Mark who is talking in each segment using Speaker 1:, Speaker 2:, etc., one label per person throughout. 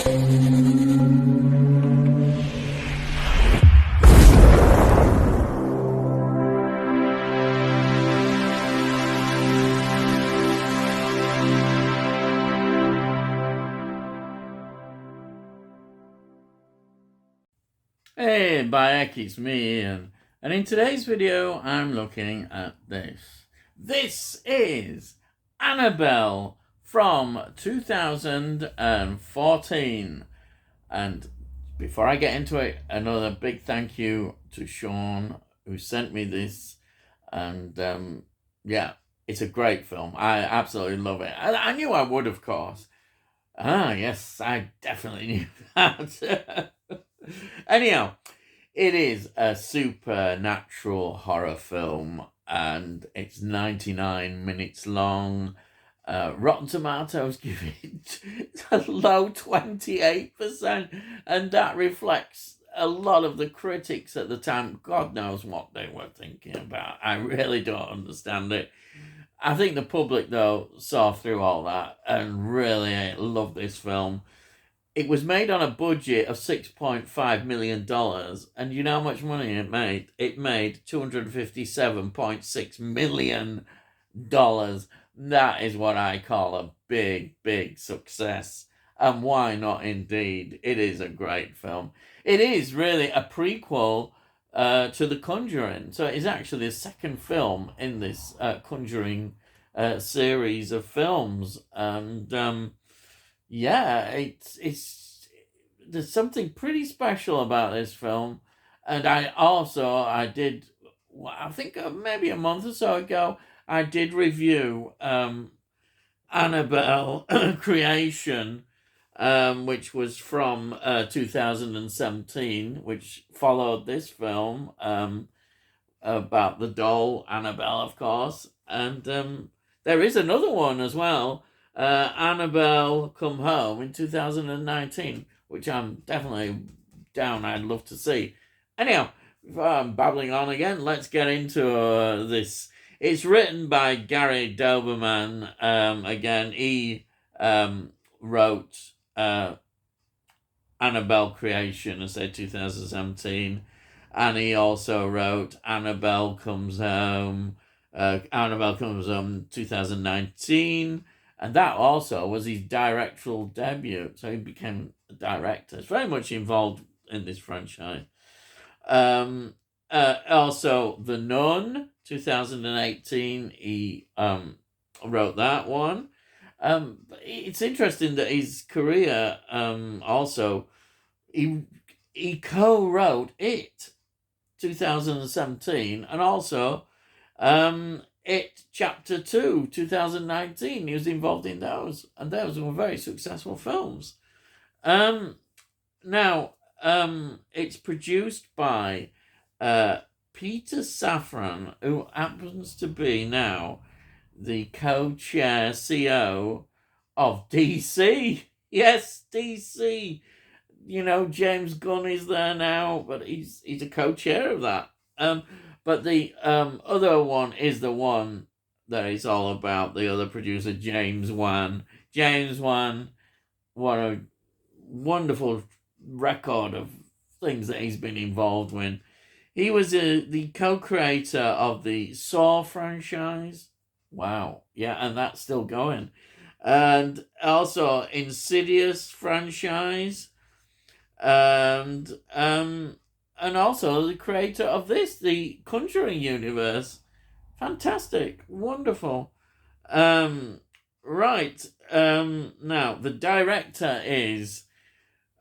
Speaker 1: Hey, Bayek, it's me, Ian. And in today's video, I'm looking at this. This is Annabelle from 2014. And before I get into it, another big thank you to Sean, who sent me this. And yeah, it's a great film. I absolutely love it. I knew I would, of course. Ah, yes, I definitely knew that. Anyhow, it is a supernatural horror film and it's 99 minutes long. Rotten Tomatoes give it a low 28%, and that reflects a lot of the critics at the time. God knows what they were thinking about. I really don't understand it. I think the public, though, saw through all that and really loved this film. It was made on a budget of $6.5 million, and you know how much money it made? It made $257.6 million. That is what I call a big, big success. And why not indeed? It is a great film. It is really a prequel to The Conjuring. So it is actually the second film in this Conjuring series of films. And yeah, it's there's something pretty special about this film. And I did, I think maybe a month or so ago, I did review Annabelle Creation, which was from 2017, which followed this film about the doll Annabelle, of course. And there is another one as well, Annabelle Come Home in 2019, which I'm definitely down. I'd love to see. Anyhow, before I'm babbling on again, let's get into this. It's written by Gary Doberman. Again, he wrote Annabelle Creation, I said 2017, and he also wrote Annabelle Comes Home. Annabelle Comes Home 2019, and that also was his directorial debut. So he became a director. He's very much involved in this franchise. Also, The Nun 2018. He wrote that one. It's interesting that his career also he co-wrote It 2017, and also It Chapter 2 2019. He was involved in those, and those were very successful films. Now it's produced by Peter Safran, who happens to be now the co-chair CEO of DC. Yes, DC. You know, James Gunn is there now, but he's a co-chair of that. But the other one is the one that it's all about. The other producer, James Wan. James Wan, what a wonderful record of things that he's been involved with. He was the co-creator of the Saw franchise. Wow. Yeah, and that's still going. And also Insidious franchise. And also the creator of this, the Conjuring universe. Fantastic. Wonderful. Right. Now, the director is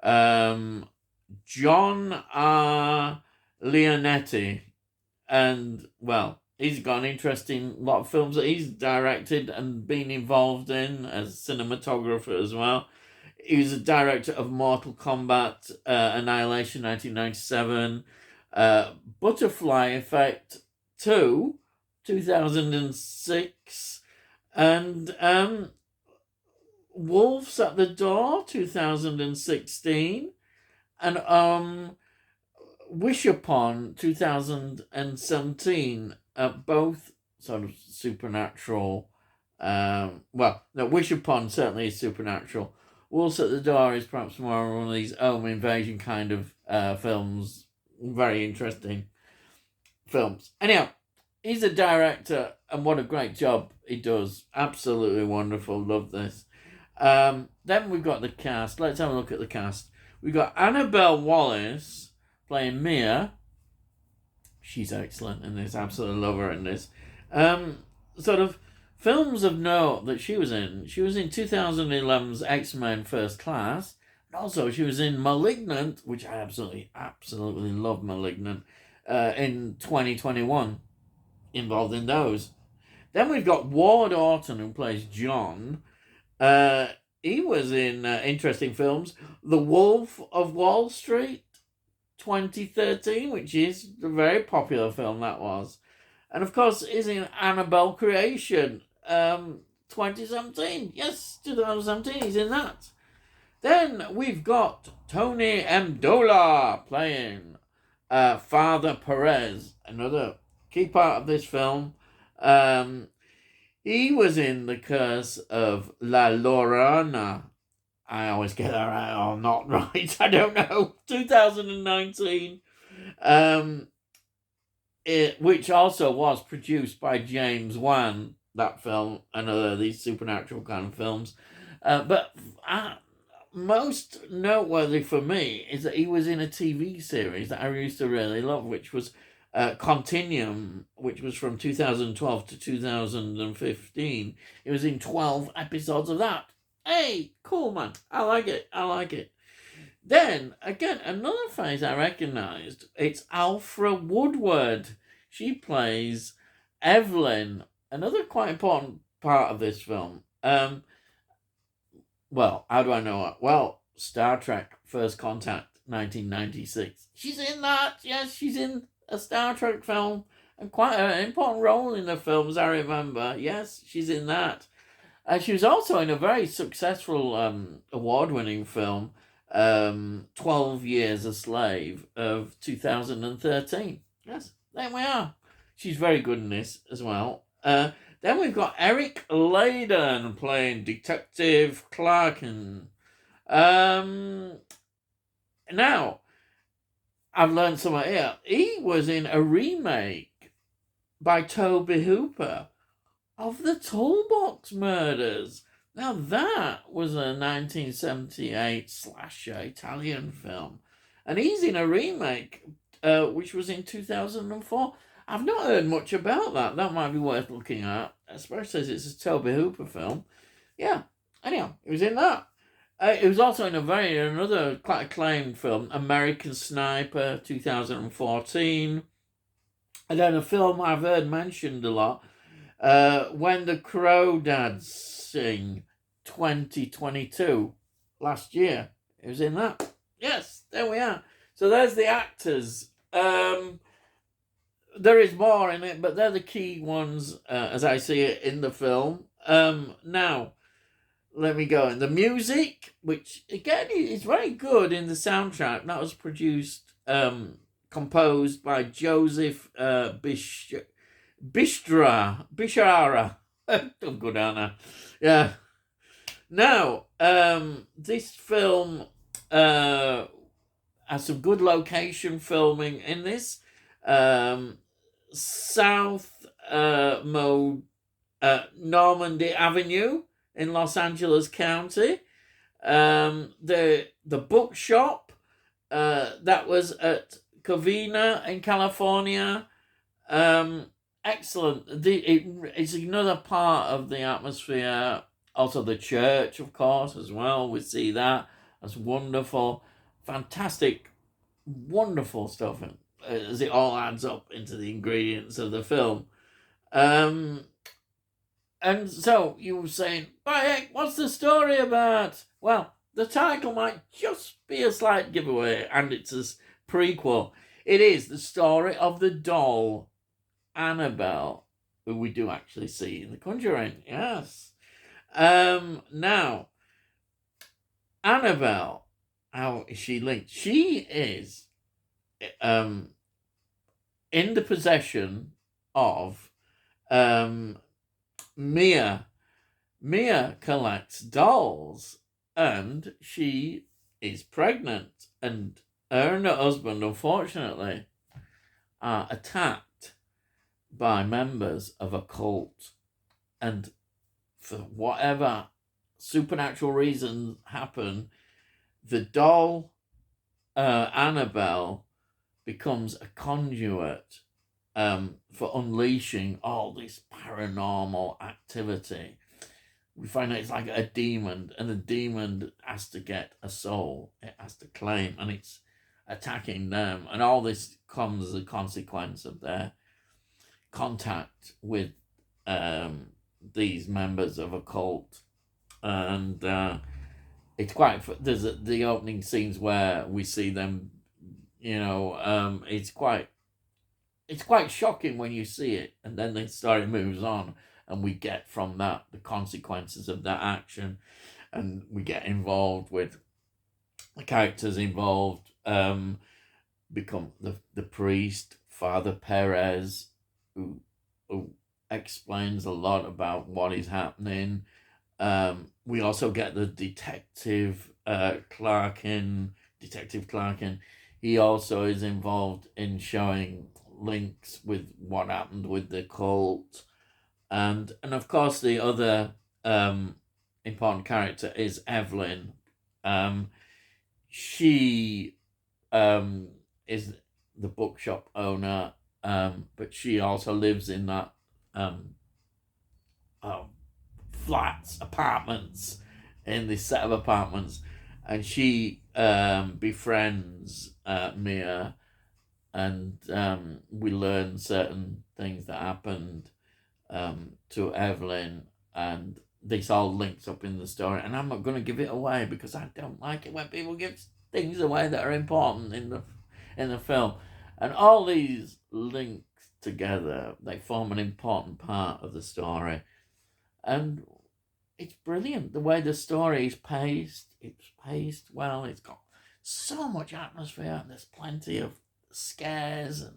Speaker 1: John R. Leonetti. And, well, he's got an interesting lot of films that he's directed and been involved in as cinematographer as well. He was a director of Mortal Kombat Annihilation 1997, Butterfly Effect 2, 2006, and Wolves at the Door 2016, and Wish Upon 2017, both sort of supernatural. Wish Upon certainly is supernatural. Wolves at the Door is perhaps more one of these home invasion kind of films. Very interesting films. Anyhow, he's a director, and what a great job he does. Absolutely wonderful. Love this. Then we've got the cast. Let's have a look at the cast. We've got Annabelle Wallis playing Mia. She's excellent in this. Absolutely love her in this. Sort of films of note that she was in. She was in 2011's X-Men First Class. And also, she was in Malignant, which I absolutely love Malignant, in 2021. Involved in those. Then we've got Ward Orton, who plays John. He was in interesting films. The Wolf of Wall Street, 2013, which is a very popular film that was. And of course, is in Annabelle Creation, 2017. Yes, 2017, he's in that. Then we've got Tony Mdola playing Father Perez, another key part of this film. He was in The Curse of La Llorona. I always get that right or not right. I don't know. 2019. Which also was produced by James Wan, that film, another of these supernatural kind of films. But most noteworthy for me is that he was in a TV series that I used to really love, which was Continuum, which was from 2012 to 2015. He was in 12 episodes of that. Hey, cool, man. I like it. Then, again, another face I recognised. It's Alfre Woodward. She plays Evelyn, another quite important part of this film. Well, how do I know her? Well, Star Trek First Contact, 1996. She's in that. Yes, she's in a Star Trek film. And quite an important role in the films, I remember. Yes, she's in that. She was also in a very successful award-winning film, 12 Years a Slave of 2013. Yes, there we are. She's very good in this as well. Then we've got Eric Layden playing Detective Clarkin. Now, I've learned something here. He was in a remake by Tobe Hooper of the Toolbox Murders. Now, that was a 1978 slasher Italian film. And he's in a remake, which was in 2004. I've not heard much about that. That might be worth looking at, especially as it's a Tobe Hooper film. Yeah, anyhow, he was in that. It was also in another quite acclaimed film, American Sniper, 2014. And then a film I've heard mentioned a lot, When the Crawdads Sing, 2022, last year. It was in that. Yes, there we are. So there's the actors. There is more in it, but they're the key ones, as I see it, in the film. Now, let me go in. The music, which, again, is very good in the soundtrack. That was composed by Joseph Bishara. Don't go down there. Yeah. Now, this film has some good location filming in this. South Normandy Avenue in Los Angeles County. The bookshop that was at Covina in California. Excellent. It's another part of the atmosphere. Also the church, of course, as well. We see that. That's wonderful. Fantastic, wonderful stuff. As it all adds up into the ingredients of the film. And so you were saying, hey, what's the story about? Well, the title might just be a slight giveaway, and it's a prequel. It is the story of the doll, Annabelle, who we do actually see in The Conjuring. Yes. Now, Annabelle, how is she linked? She is in the possession of Mia. Mia collects dolls, and she is pregnant, and her and her husband, unfortunately, are attacked by members of a cult, and for whatever supernatural reasons happen, the doll, Annabelle, becomes a conduit for unleashing all this paranormal activity. We find out it's like a demon, and the demon has to get a soul. It has to claim, and it's attacking them. And all this comes as a consequence of their contact with these members of a cult. And it's quite, there's the opening scenes where we see them, it's quite shocking when you see it, and then the story moves on, and we get from that the consequences of that action, and we get involved with the characters involved. Become the priest, Father Perez, who explains a lot about what is happening. We also get the Detective Clarkin. He also is involved in showing links with what happened with the cult, and of course the other important character is Evelyn. She is the bookshop owner, but she also lives in that apartments, in this set of apartments, and she befriends Mia, and we learn certain things that happened to Evelyn, and this all links up in the story. And I'm not going to give it away because I don't like it when people give things away that are important in the film. And all these links together, they form an important part of the story. And it's brilliant the way the story is paced. It's paced well. It's got so much atmosphere, and there's plenty of scares and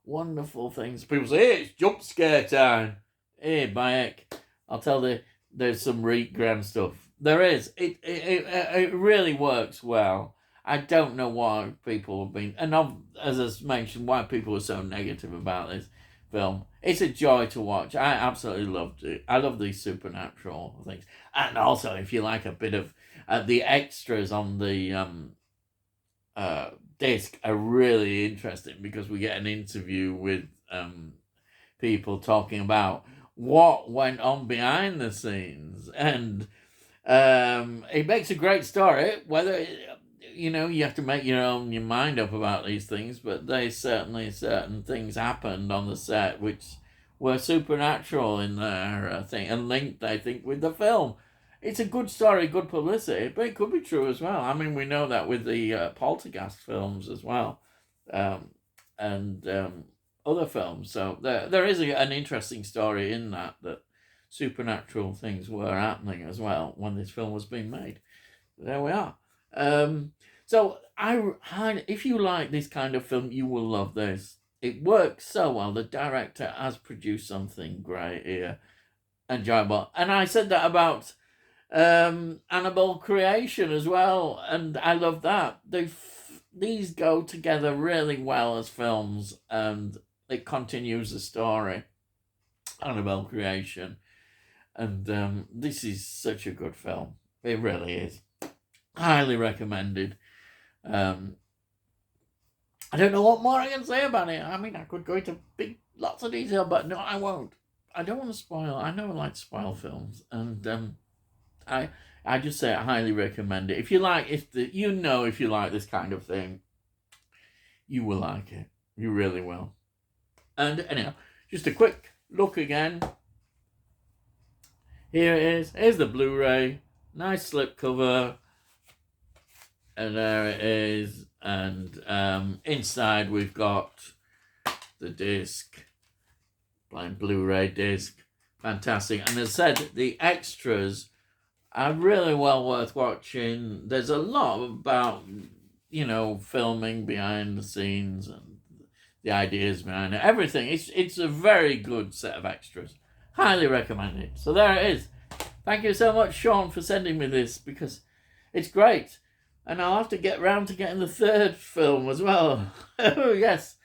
Speaker 1: wonderful things. People say, hey, it's jump scare time. Hey, Bayek, I'll tell you, there's some grand stuff. There is. It really works well. I don't know why people have been, and as I mentioned, why people are so negative about this film. It's a joy to watch. I absolutely loved it. I love these supernatural things. And also, if you like a bit of the extras on the disc are really interesting, because we get an interview with people talking about what went on behind the scenes, and it makes a great story. Whether you have to make your mind up about these things, but certain things happened on the set which were supernatural in their thing, and linked, I think, with the film. It's a good story, good publicity, but it could be true as well. I mean, we know that with the Poltergeist films as well, and other films. So there is an interesting story in that supernatural things were happening as well when this film was being made. There we are. So if you like this kind of film, you will love this. It works so well. The director has produced something great here, enjoyable. And I said that about Annabelle Creation as well, and I love that. These go together really well as films, and it continues the story. Annabelle Creation, and this is such a good film. It really is. Highly recommended. I don't know what more I can say about it. I mean, I could go into lots of detail, but no, I won't. I don't want to spoil. I never like to spoil films, and I just say I highly recommend it. If you like this kind of thing, you will like it. You really will. And anyhow, just a quick look again. Here it is. Here's the Blu-ray. Nice slipcover. And there it is. And inside we've got the disc. Blind Blu-ray disc. Fantastic. And as I said, the extras are really well worth watching. There's a lot about, filming behind the scenes and the ideas behind it. Everything. It's a very good set of extras. Highly recommend it. So there it is. Thank you so much, Sean, for sending me this, because It's great. And I'll have to get round to getting the third film as well. Oh, yes.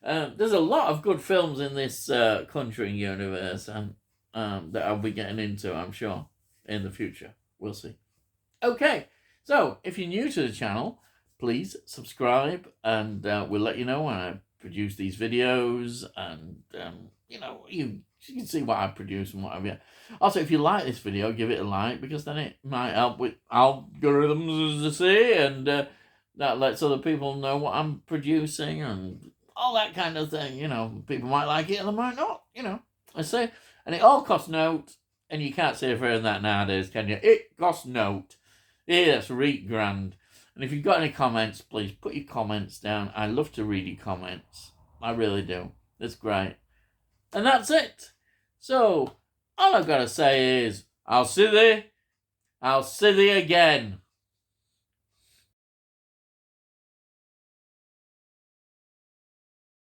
Speaker 1: There's a lot of good films in this Conjuring universe and that I'll be getting into, I'm sure, in the future. We'll see. Okay, so if you're new to the channel, please subscribe, and we'll let you know when I produce these videos, and you can see what I produce and what have you. Also, if you like this video, give it a like, because then it might help with algorithms, as they say, and that lets other people know what I'm producing and all that kind of thing. People might like it and they might not. I say, and it all costs note, and you can't say further than that nowadays, can you? It costs note. Yeah, that's right, grand. And if you've got any comments, please put your comments down. I love to read your comments. I really do. It's great. And that's it. So, all I've got to say is, I'll see thee again.